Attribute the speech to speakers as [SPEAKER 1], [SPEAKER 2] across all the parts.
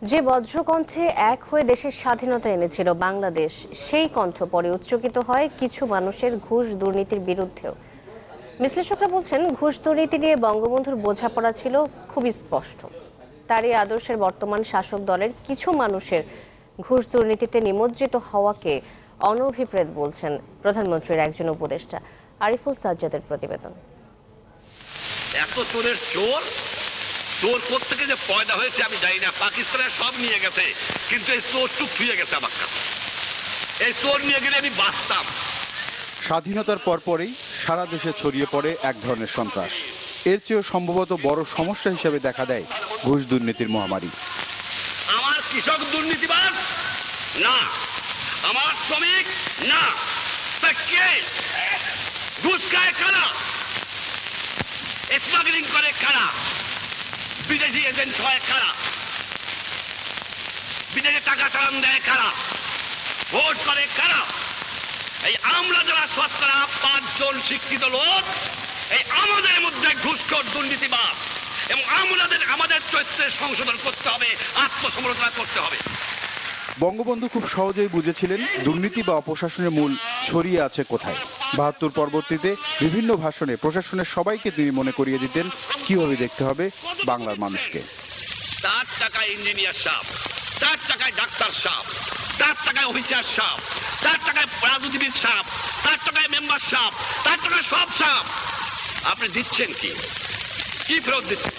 [SPEAKER 1] যে বজ্রকণ্ঠে এক হয়ে দেশের স্বাধীনতা এনেছিল বাংলাদেশ, সেই কণ্ঠ পরে উচ্চকিত হয় কিছু মানুষের ঘুষ দুর্নীতির বিরুদ্ধেও। বিশ্লেষকরা বলছেন, ঘুষ দুর্নীতি নিয়ে বঙ্গবন্ধুর বোঝাপড়া ছিল খুবই স্পষ্ট। তারই আদর্শের বর্তমান শাসক দলের কিছু মানুষের ঘুষ দুর্নীতিতে নিমজ্জিত হওয়াকে অনভিপ্রেত বলছেন প্রধানমন্ত্রীর একজন উপদেষ্টা। আরিফুল সাজ্জাদের প্রতিবেদন।
[SPEAKER 2] এত চোরের চোর চোর কোত্থেকে যে পয়দা হয়েছে আমি জানি না। পাকিস্তানের সব নিয়ে গেছে, কিন্তু এই চোর চুপ ফিরে গেছে আমার কাছে। এই চোর নিয়ে গেলে আমি বাঁচতাম।
[SPEAKER 3] স্বাধীনতার পরপরই সারা দেশে ছড়িয়ে পড়ে এক ধরনের সন্ত্রাস। এর চেয়েও সম্ভবত বড় সমস্যা হিসেবে দেখা দেয় ঘুষ দুর্নীতির মহামারী।
[SPEAKER 2] আমার কৃষক দুর্নীতিবাজ না, আমার শ্রমিক না, তা কে? ঘুষ খায় কারা? স্মাগলিং করে কারা? বিদেশি এজেন্ট হয় কারা? বিদেশে টাকা চালান দেয় কারা? ভোট করে কারা? এই আমরা যারা শতকরা 5 জন শিক্ষিত লোক, এই আমাদের মধ্যে ঘুষখোর দুর্নীতিবাদ, এবং আমাদের চরিত্রের সংশোধন করতে হবে, আত্মসমালোচনা করতে হবে।
[SPEAKER 3] বঙ্গবন্ধু খুব সহজেই বুঝেছিলেন দুর্নীতি বা অপশাসনের মূল ছড়িয়ে আছে কোথায়। ৭২ পরবর্তীতে বিভিন্ন ভাষণে প্রশাসনের সবাইকে তিনি মনে করিয়ে দিতেন কিভাবে দেখতে হবে বাংলার মানুষকে।
[SPEAKER 2] 4 টাকায় ইঞ্জিনিয়ার সাহেব, 4 টাকায় ডাক্তার সাহেব, 4 টাকায় অফিসার সাহেব, 4 টাকায় রাজনীতিবিদ সাহেব, 4 টাকায় মেম্বার সাহেব, 4 টাকায় সব সাহেব। আপনি দিচ্ছেন কি ফেরত দিচ্ছেন?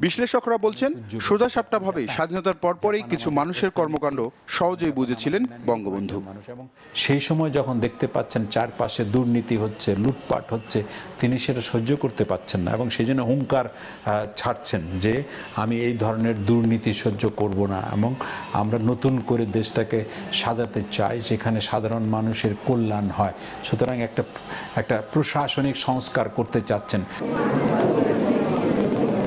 [SPEAKER 3] বিশ্লেষকরা বলছেন, সোজাসাপটাভাবেই স্বাধীনতার পরপরই কিছু মানুষের কর্মকাণ্ড সহজেই বুঝেছিলেন বঙ্গবন্ধু।
[SPEAKER 4] সেই সময় যখন দেখতে পাচ্ছেন চারপাশে দুর্নীতি হচ্ছে, লুটপাট হচ্ছে, তিনি সেটা সহ্য করতে পাচ্ছেন না এবং সেই জন্য হুঙ্কার ছাড়ছেন যে আমি এই ধরনের দুর্নীতি সহ্য করব না এবং আমরা নতুন করে দেশটাকে সাজাতে চাই যেখানে সাধারণ মানুষের কল্যাণ হয়। সুতরাং একটা প্রশাসনিক সংস্কার করতে চাচ্ছেন।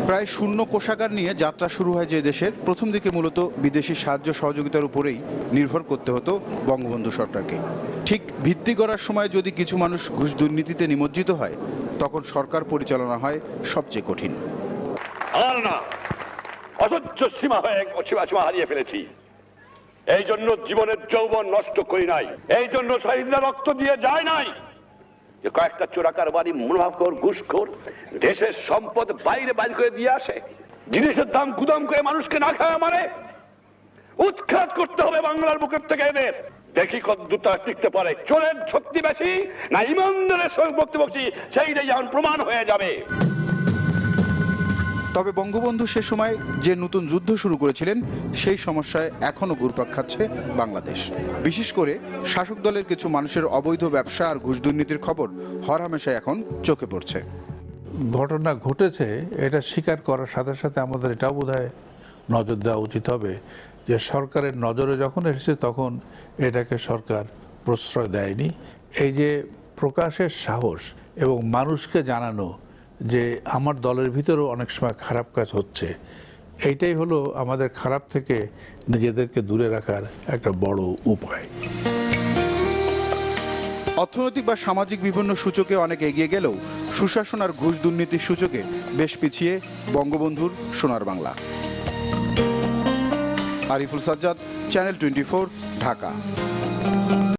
[SPEAKER 3] প্রায় শূন্য কোষাগার নিয়ে যাত্রা শুরু হয় যে দেশের, প্রথম দিকে মূলত বিদেশি সাহায্য সহযোগিতার উপরেই নির্ভর করতে হতো বঙ্গবন্ধু সরকারকে। ঠিক ভিত্তি গড়ার সময় যদি কিছু মানুষ ঘুষ দুর্নীতিতে নিমজ্জিত হয়, তখন সরকার পরিচালনা হয় সবচেয়ে কঠিন।
[SPEAKER 5] আর না, অসহ্য সীমা হারিয়ে ফেলেছি। এই জন্য জীবনের যৌবন নষ্ট করি নাই, এই জন্য শহীদরা রক্ত দিয়ে যায় নাই যে কয়েকটা চোরাকারবারি মনোভাবখোর ঘুষখোর দেশের সম্পদ বাইরে করে দিয়ে আসে, জিনিসের দাম গুদাম করে মানুষকে না খায় মারে। উৎখাত করতে হবে বাংলার বুকের থেকে এদের। দেখি কতটা টিকতে পারে। চোরের শক্তি বেশি না ইমানদারের বক্তব্য, সেইটাই যেমন প্রমাণ হয়ে যাবে।
[SPEAKER 3] তবে বঙ্গবন্ধু সে সময় যে নতুন যুদ্ধ শুরু করেছিলেন, সেই সমস্যায় এখনও ঘুরপাক খাচ্ছে বাংলাদেশ। বিশেষ করে শাসক দলের কিছু মানুষের অবৈধ ব্যবসা আর ঘুষ দুর্নীতির খবর হরহামেশাই এখন চোখে পড়ছে।
[SPEAKER 6] ঘটনা ঘটেছে এটা স্বীকার করার সাথে সাথে আমাদের এটাও বোধহয় নজর দেওয়া উচিত হবে যে সরকারের নজরে যখন এসেছে তখন এটাকে সরকার প্রশ্রয় দেয়নি। এই যে প্রকাশের সাহস এবং মানুষকে জানানো যে আমার দলের ভিতরেও অনেক সময় খারাপ কাজ হচ্ছে, এইটাই হলো আমাদের খারাপ থেকে নিজেদেরকে দূরে রাখার একটা বড় উপায়।
[SPEAKER 3] অর্থনৈতিক বা সামাজিক বিভিন্ন সূচকে অনেক এগিয়ে গেলেও সুশাসন আর ঘুষ দুর্নীতির সূচকে বেশ পিছিয়ে বঙ্গবন্ধুর সোনার বাংলা। আরিফুল সাজ্জাদ, চ্যানেল 24, ঢাকা।